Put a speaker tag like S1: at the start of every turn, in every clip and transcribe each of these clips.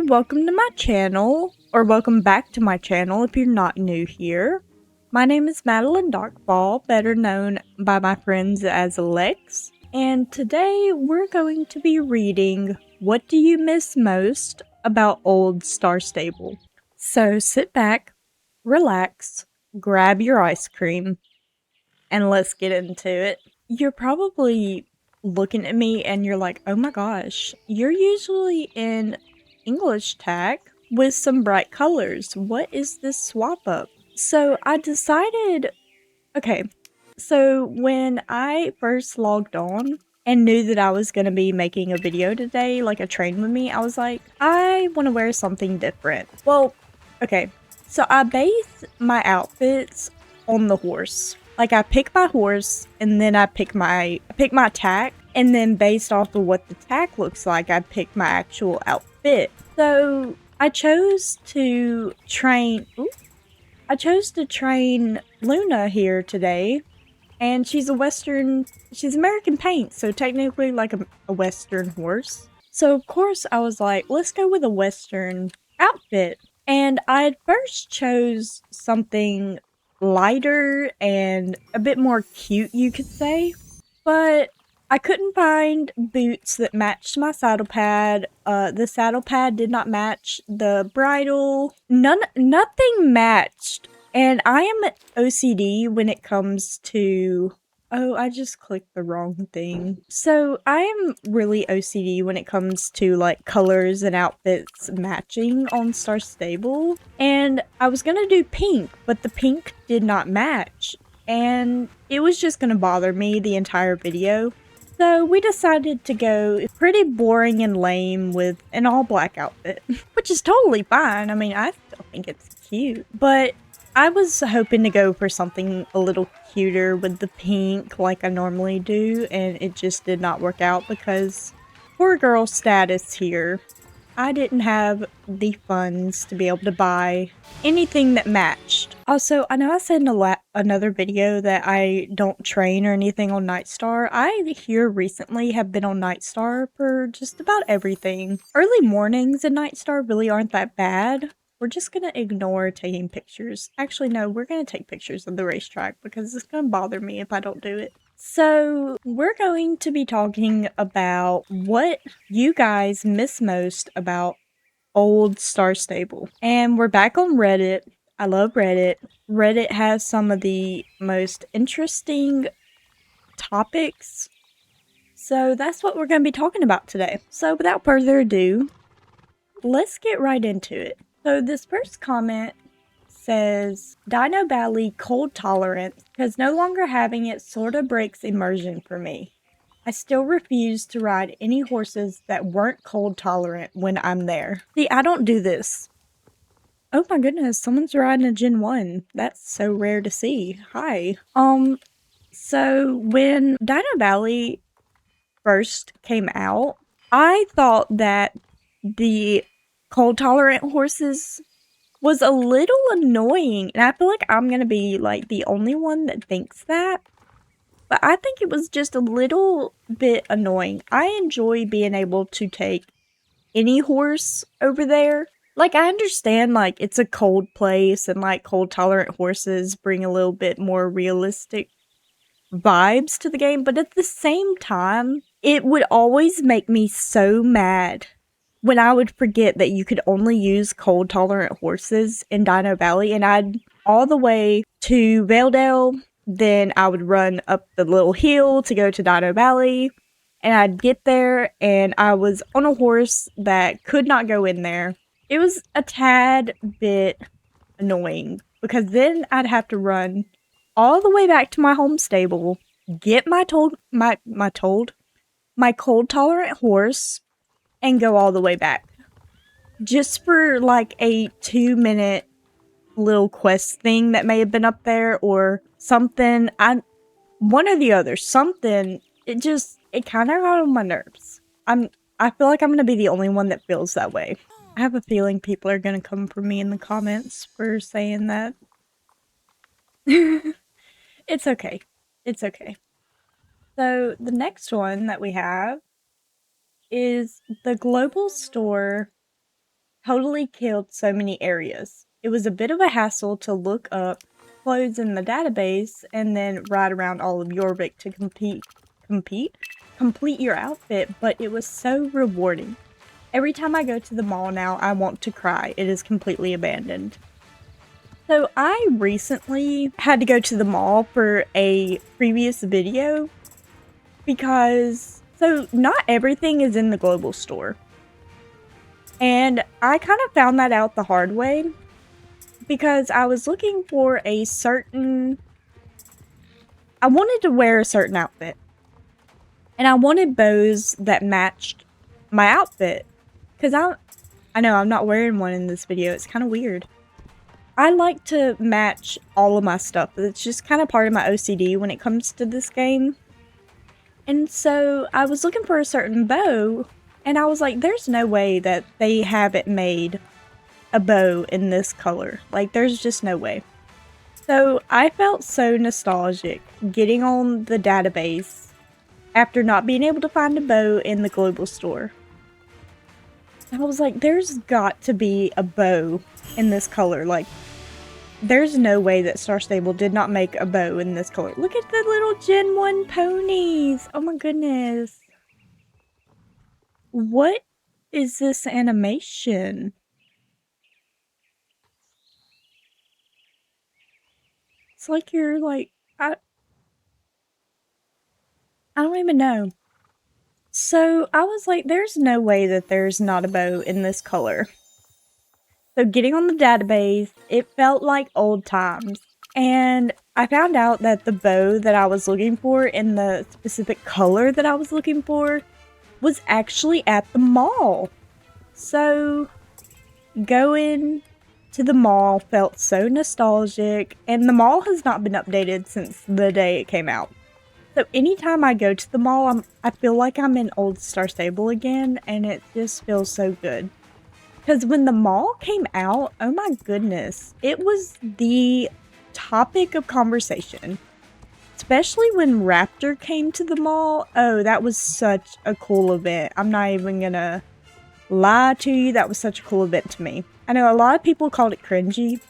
S1: welcome to my channel, or welcome back to my channel if you're not new here. My name is Madeline Darkball, better known by my friends as Lex, and today we're going to be reading What Do You Miss Most About Old Star Stable? So sit back, relax, grab your ice cream, and let's get into it. You're probably looking at me and you're like, oh my gosh, you're usually in English tag with some bright colors. What is this swap up? So I decided, okay, so when I first logged on and knew that I was going to be making a video today, like a train with me, I was like, I want to wear something different. Well, okay, so I base my outfits on the horse. Like I pick my horse and then I pick my tack, and then based off of what the tack looks like, I pick my actual outfit. So I chose to train Luna here today, and she's American paint, so technically like a Western horse. So of course I was like, let's go with a Western outfit. And I at first chose something lighter and a bit more cute, you could say. But I couldn't find boots that matched my saddle pad. The saddle pad did not match the bridle. Nothing matched. And I am OCD when it comes to... Oh, I just clicked the wrong thing. So I am really OCD when it comes to like colors and outfits matching on Star Stable. And I was gonna do pink, but the pink did not match. And it was just gonna bother me the entire video. So we decided to go pretty boring and lame with an all black outfit, which is totally fine. I mean, I still think it's cute, but I was hoping to go for something a little cuter with the pink like I normally do, and it just did not work out because poor girl status here. I didn't have the funds to be able to buy anything that matched. Also, I know I said in another video that I don't train or anything on Nightstar. I here recently have been on Nightstar for just about everything. Early mornings in Nightstar really aren't that bad. We're just gonna ignore taking pictures. Actually, no, we're gonna take pictures of the racetrack because it's gonna bother me if I don't do it. So, we're going to be talking about what you guys miss most about old Star Stable. And we're back on Reddit. I love Reddit. Reddit has some of the most interesting topics. So, that's what we're going to be talking about today. So, without further ado, let's get right into it. So, this first comment says, Dino Valley cold tolerance, because no longer having it sorta breaks immersion for me. I still refuse to ride any horses that weren't cold tolerant when I'm there. See, I don't do this. Oh my goodness, someone's riding a Gen 1. That's so rare to see. Hi. So when Dino Valley first came out, I thought that the cold tolerant horses was a little annoying, and I feel like I'm gonna be like the only one that thinks that, but I think it was just a little bit annoying. I enjoy being able to take any horse over there. Like, I understand like it's a cold place and like cold tolerant horses bring a little bit more realistic vibes to the game, but at the same time, it would always make me so mad when I would forget that you could only use cold tolerant horses in Dino Valley, and I'd all the way to Valedale, then I would run up the little hill to go to Dino Valley, and I'd get there and I was on a horse that could not go in there. It was a tad bit annoying because then I'd have to run all the way back to my home stable, get my cold tolerant horse, and go all the way back. Just for like a 2-minute little quest thing that may have been up there or something. One or the other. Something. It kind of got on my nerves. I feel like I'm gonna be the only one that feels that way. I have a feeling people are gonna come for me in the comments for saying that. It's okay. It's okay. So the next one that we have is the global store totally killed so many areas. It was a bit of a hassle to look up clothes in the database and then ride around all of Jorvik to complete your outfit, but it was so rewarding. Every time I go to the mall now, I want to cry. It is completely abandoned. So I recently had to go to the mall for a previous video because, so not everything is in the global store. And I kind of found that out the hard way because I was looking for a certain, I wanted to wear a certain outfit. And I wanted bows that matched my outfit. Because I know I'm not wearing one in this video. It's kind of weird. I like to match all of my stuff. It's just kind of part of my OCD when it comes to this game. And so I was looking for a certain bow. And I was like, there's no way that they haven't made a bow in this color. Like, there's just no way. So I felt so nostalgic getting on the database after not being able to find a bow in the global store. I was like, there's got to be a bow in this color. Like, there's no way that Star Stable did not make a bow in this color. Look at the little Gen 1 ponies. Oh my goodness. What is this animation? It's like you're like, I don't even know. So I was like, there's no way that there's not a bow in this color. So getting on the database, it felt like old times. And I found out that the bow that I was looking for in the specific color that I was looking for was actually at the mall. So going to the mall felt so nostalgic, and the mall has not been updated since the day it came out. So anytime I go to the mall, I feel like I'm in old Star Stable again, and it just feels so good. Because when the mall came out, oh my goodness, it was the topic of conversation. Especially when Raptor came to the mall. Oh, that was such a cool event. I'm not even gonna lie to you, that was such a cool event to me. I know a lot of people called it cringy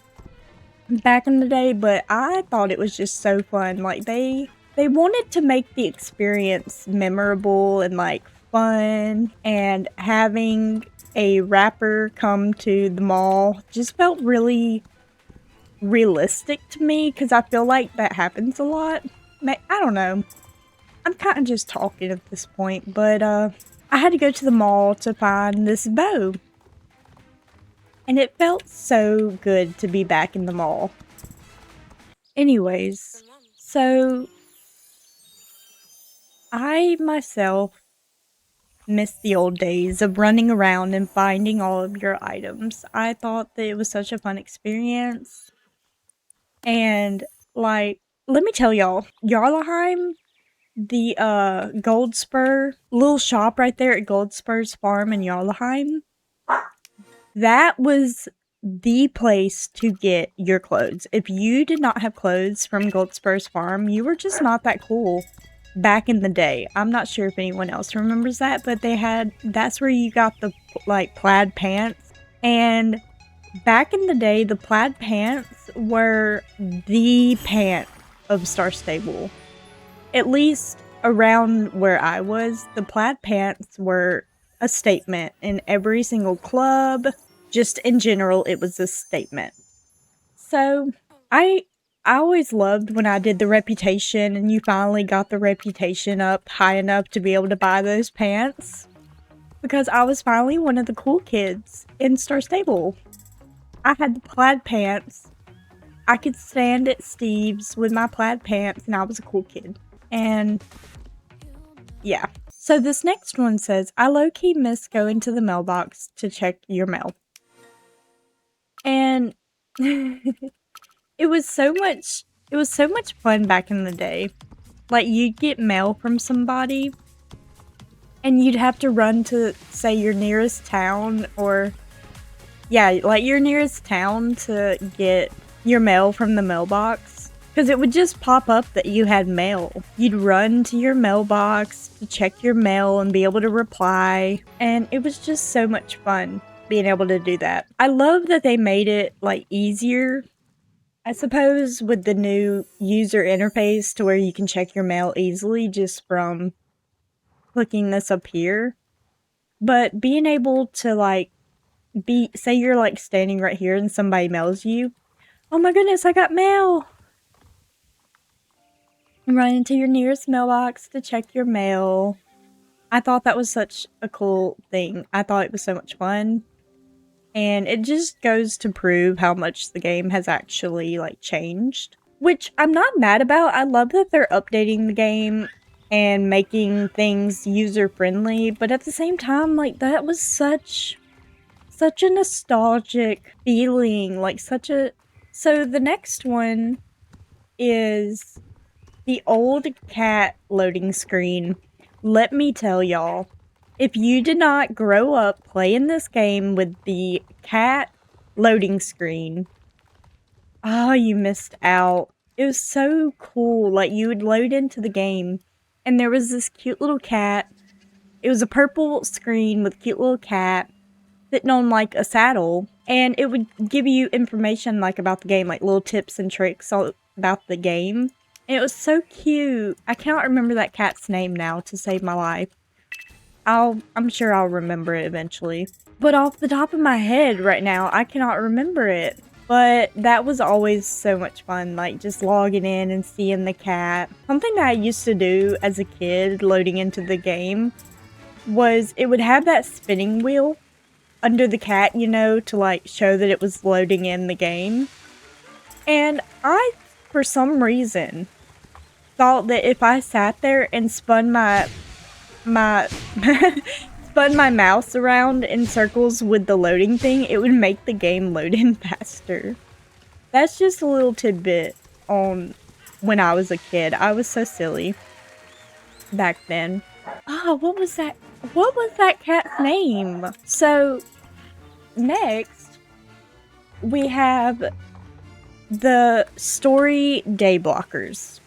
S1: back in the day, but I thought it was just so fun. Like, they wanted to make the experience memorable and like fun, and having a rapper come to the mall just felt really realistic to me, because I feel like that happens a lot. I don't know. I'm kind of just talking at this point, but I had to go to the mall to find this bow. And it felt so good to be back in the mall. Anyways, so I myself miss the old days of running around and finding all of your items. I thought that it was such a fun experience. And like, let me tell y'all, Jarlaheim, the Gold Spur little shop right there at Gold Spur's farm in Jarlaheim, that was the place to get your clothes. If you did not have clothes from Gold Spur's farm, you were just not that cool back in the day. I'm not sure if anyone else remembers that, but that's where you got the like plaid pants. And back in the day, the plaid pants were the pants of Star Stable. At least around where I was, the plaid pants were a statement in every single club. Just in general, it was a statement. So I always loved when I did the reputation and you finally got the reputation up high enough to be able to buy those pants, because I was finally one of the cool kids in Star Stable. I had the plaid pants. I could stand at Steve's with my plaid pants, and I was a cool kid. And yeah. So this next one says, I low-key miss going to the mailbox to check your mail. And it was so much fun back in the day. Like, you'd get mail from somebody and you'd have to run to, say, your nearest town, or yeah, like your nearest town to get your mail from the mailbox, because it would just pop up that you had mail. You'd run to your mailbox to check your mail and be able to reply, and it was just so much fun. being able to do that. I love that they made it like easier, I suppose, with the new user interface to where you can check your mail easily just from clicking this up here. But being able to like say you're like standing right here and somebody mails you, oh my goodness, I got mail. Run into your nearest mailbox to check your mail. I thought that was such a cool thing. I thought it was so much fun. And it just goes to prove how much the game has actually like changed. Which I'm not mad about. I love that they're updating the game and making things user friendly, but at the same time, like that was such a nostalgic feeling, like such a... So the next one is the old cat loading screen. Let me tell y'all, if you did not grow up playing this game with the cat loading screen, oh, you missed out. It was so cool. Like, you would load into the game, and there was this cute little cat. It was a purple screen with a cute little cat sitting on, like, a saddle, and it would give you information, like, about the game, like, little tips and tricks all about the game. And it was so cute. I cannot remember that cat's name now to save my life. I'm sure I'll remember it eventually. But off the top of my head right now, I cannot remember it. But that was always so much fun, like just logging in and seeing the cat. Something that I used to do as a kid loading into the game was it would have that spinning wheel under the cat, you know, to like show that it was loading in the game. And I, for some reason, thought that if I sat there and spun my spun my mouse around in circles with the loading thing, it would make the game load in faster. That's just a little tidbit on when I was a kid. I was so silly back then. Oh, what was that? What was that cat's name? So, next, we have the story day blockers.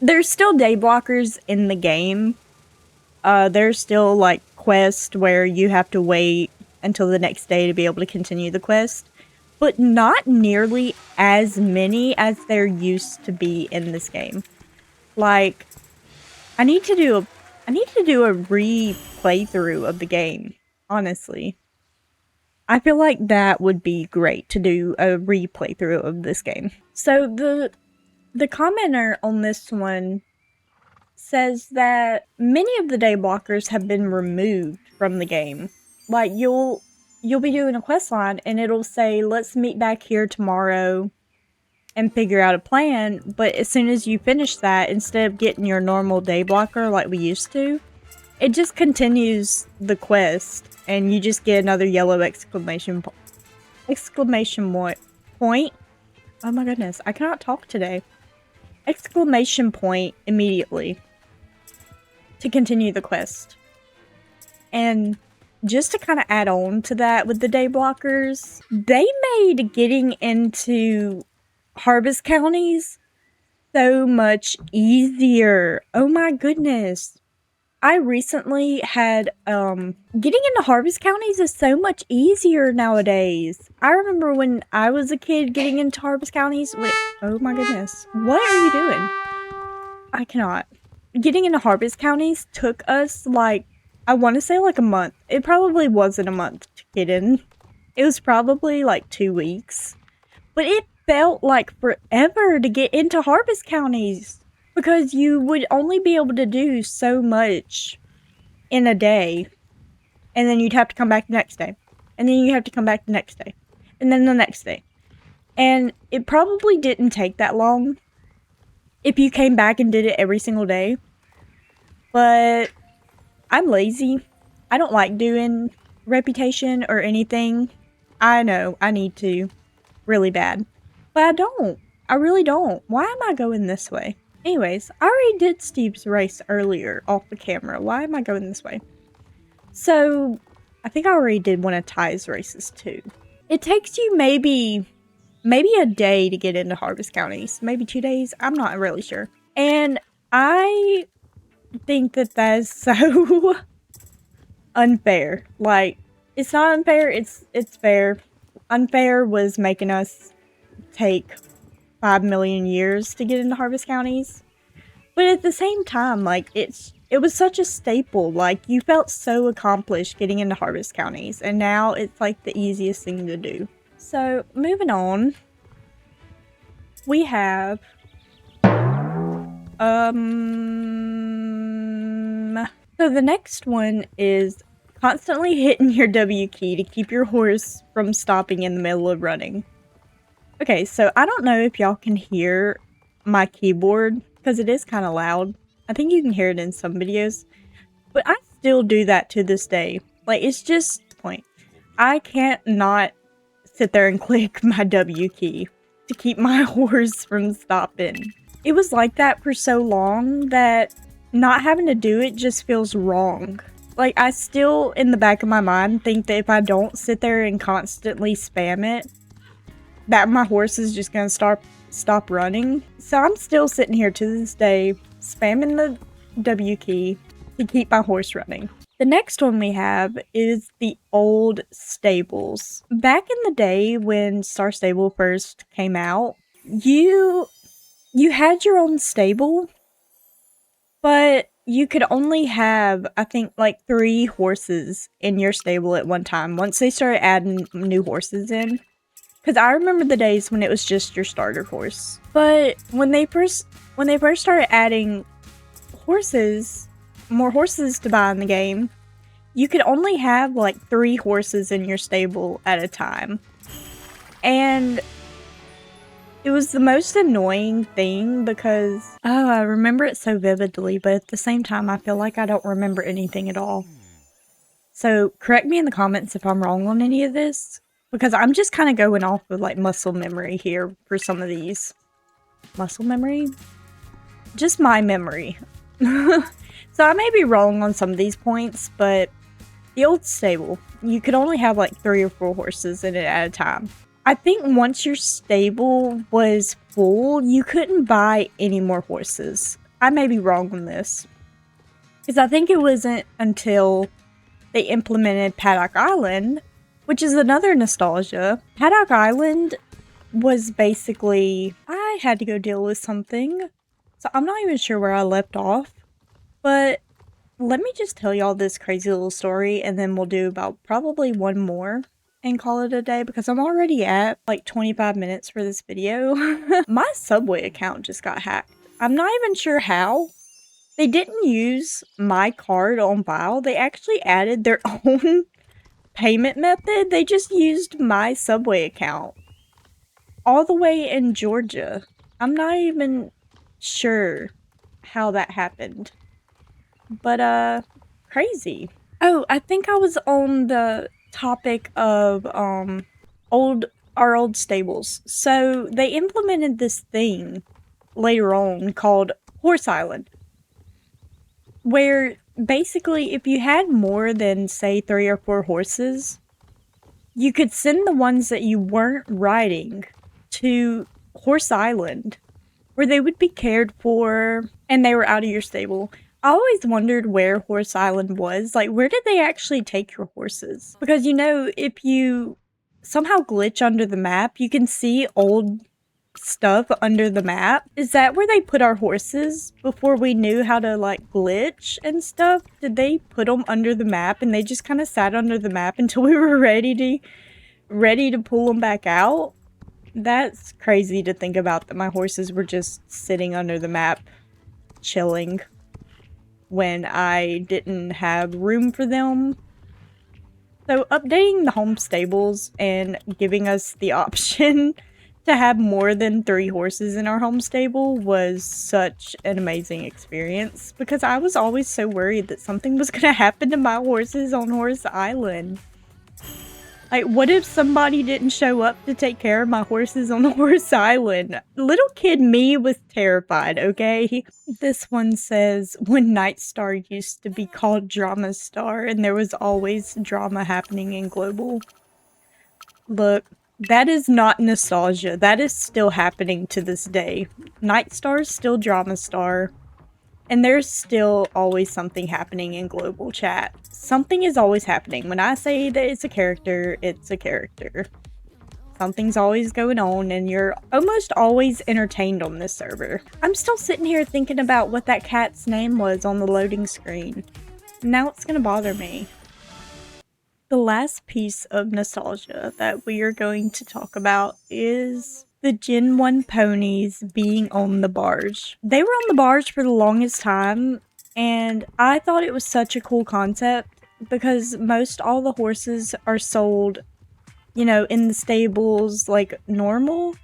S1: There's still day blockers in the game. There's still like quests where you have to wait until the next day to be able to continue the quest, but not nearly as many as there used to be in this game. Like, I need to do a replay through of the game, honestly. I feel like that would be great to do a replay through of this game. So the commenter on this one says that many of the day blockers have been removed from the game. Like, you'll be doing a quest line and it'll say, let's meet back here tomorrow and figure out a plan, but as soon as you finish that, instead of getting your normal day blocker like we used to, it just continues the quest and you just get another yellow exclamation point. Oh my goodness, I cannot talk today. Exclamation point immediately to continue the quest. And just to kind of add on to that with the day blockers, they made getting into harvest counties so much easier. Oh my goodness. I recently had, getting into harvest counties is so much easier nowadays. I remember when I was a kid getting into harvest counties, oh my goodness. What are you doing? I cannot. Getting into harvest counties took us like, I want to say like a month. It probably wasn't a month to get in. It was probably like 2 weeks. But it felt like forever to get into harvest counties. Because you would only be able to do so much in a day. And then you'd have to come back the next day. And then you have to come back the next day. And then the next day. And it probably didn't take that long if you came back and did it every single day. But I'm lazy. I don't like doing reputation or anything. I know I need to really bad. But I don't. I really don't. Why am I going this way? Anyways, I already did Steve's race earlier off the camera. Why am I going this way? So, I think I already did one of Ty's races too. It takes you maybe a day to get into harvest counties. Maybe 2 days. I'm not really sure. And I think that is so unfair. Like, It's not unfair, it's fair. Unfair was making us take 5 million years to get into harvest counties. But at the same time, like, it was such a staple. Like, you felt so accomplished getting into harvest counties, and now it's like the easiest thing to do. So, moving on, we have so the next one is constantly hitting your W key to keep your horse from stopping in the middle of running. Okay, so I don't know if y'all can hear my keyboard because it is kind of loud. I think you can hear it in some videos, but I still do that to this day. Like, it's just point. I can't not sit there and click my W key to keep my horse from stopping. It was like that for so long that not having to do it just feels wrong. Like, I still, in the back of my mind, think that if I don't sit there and constantly spam it, that my horse is just gonna stop running. So I'm still sitting here to this day, spamming the W key to keep my horse running. The next one we have is the old stables. Back in the day when Star Stable first came out, you had your own stable, but you could only have, I think, like 3 horses in your stable at one time once they started adding new horses in. Because I remember the days when it was just your starter horse. But when they first started adding horses, more horses to buy in the game, you could only have like 3 horses in your stable at a time. And it was the most annoying thing because, oh, I remember it so vividly, but at the same time, I feel like I don't remember anything at all. So correct me in the comments if I'm wrong on any of this, because I'm just kind of going off of like muscle memory here for some of these. Muscle memory? Just my memory. So I may be wrong on some of these points, but the old stable, you could only have like 3 or 4 horses in it at a time. I think once your stable was full, you couldn't buy any more horses. I may be wrong on this, because I think it wasn't until they implemented Paddock Island, which is another nostalgia. Paddock Island was basically, I had to go deal with something, so I'm not even sure where I left off, but let me just tell y'all this crazy little story, and then we'll do about probably one more and call it a day, because I'm already at like 25 minutes for this video. My Subway account just got hacked. I'm not even sure how. They didn't use my card on file. They actually added their own payment method. They just used my Subway account. All the way in Georgia. I'm not even sure how that happened. But, crazy. Oh, I think I was on the topic of, our old stables. So, they implemented this thing later on called Horse Island, where basically if you had more than, say, 3 or 4 horses, you could send the ones that you weren't riding to Horse Island, where they would be cared for and they were out of your stable. I always wondered where Horse Island was. Like, where did they actually take your horses? Because, you know, if you somehow glitch under the map, you can see old stuff under the map. Is that where they put our horses before we knew how to like glitch and stuff? Did they put them under the map and they just kind of sat under the map until we were ready to pull them back out? That's crazy to think about, that my horses were just sitting under the map chilling when I didn't have room for them. So updating the home stables and giving us the option to have more than 3 horses in our home stable was such an amazing experience, because I was always so worried that something was going to happen to my horses on Horse Island. Like, what if somebody didn't show up to take care of my horses on Horse Island? Little kid me was terrified, okay? This one says, when Night Star used to be called Drama Star and there was always drama happening in Global. Look, that is not nostalgia. That is still happening to this day. Night Star is still Drama Star. And there's still always something happening in global chat. Something is always happening. When I say that it's a character, it's a character. Something's always going on, and you're almost always entertained on this server. I'm still sitting here thinking about what that cat's name was on the loading screen. Now it's gonna bother me. The last piece of nostalgia that we are going to talk about is the Gen 1 ponies being on the barge. They were on the barge for the longest time, and I thought it was such a cool concept because most all the horses are sold, you know, in the stables like normal,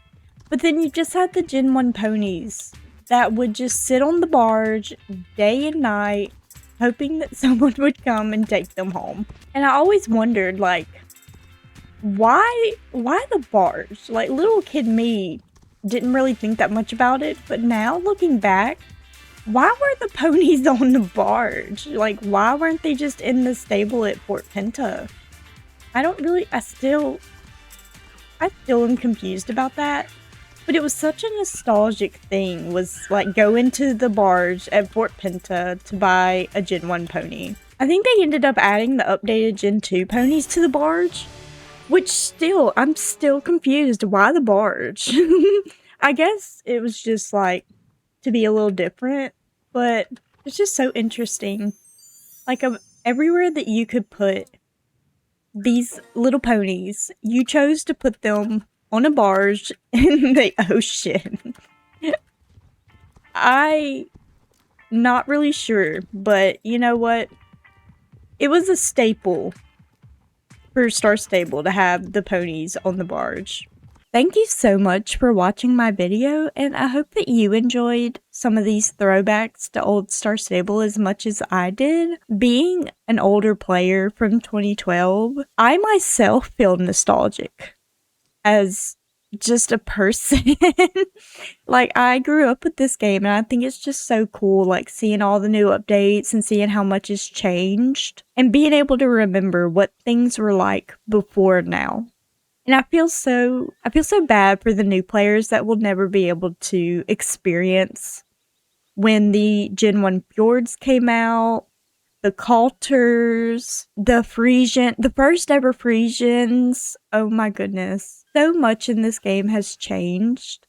S1: but then you just had the Gen 1 ponies that would just sit on the barge day and night, hoping that someone would come and take them home. And I always wondered, like, why the barge? Like, little kid me didn't really think that much about it, but now looking back, why were the ponies on the barge? Like, why weren't they just in the stable at Fort Pinta? I still am confused about that. But it was such a nostalgic thing, was like go into the barge at Fort Pinta to buy a Gen 1 pony. I think they ended up adding the updated Gen 2 ponies to the barge, which I'm still confused. Why the barge? I guess it was just like to be a little different, but it's just so interesting. Like everywhere that you could put these little ponies, you chose to put them on a barge in the ocean. I'm not really sure, but you know what? It was a staple for Star Stable to have the ponies on the barge. Thank you so much for watching my video, and I hope that you enjoyed some of these throwbacks to old Star Stable as much as I did. Being an older player from 2012, I myself feel nostalgic as just a person. Like, I grew up with this game, and I think it's just so cool, like, seeing all the new updates and seeing how much has changed, and being able to remember what things were like before now. And I feel so bad for the new players that will never be able to experience when the Gen 1 Fjords came out, the Coulters, the Frisian, the first ever Frisians. Oh my goodness. So much in this game has changed.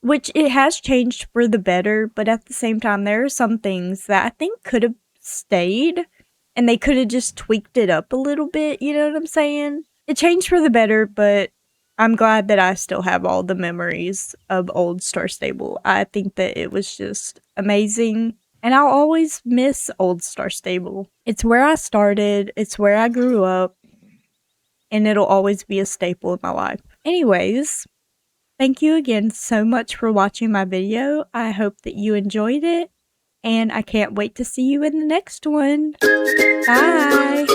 S1: Which it has changed for the better, but at the same time, there are some things that I think could have stayed, and they could have just tweaked it up a little bit, you know what I'm saying? It changed for the better, but I'm glad that I still have all the memories of old Star Stable. I think that it was just amazing, and I'll always miss old Star Stable. It's where I started, it's where I grew up, and it'll always be a staple in my life. Anyways, thank you again so much for watching my video. I hope that you enjoyed it, and I can't wait to see you in the next one. Bye!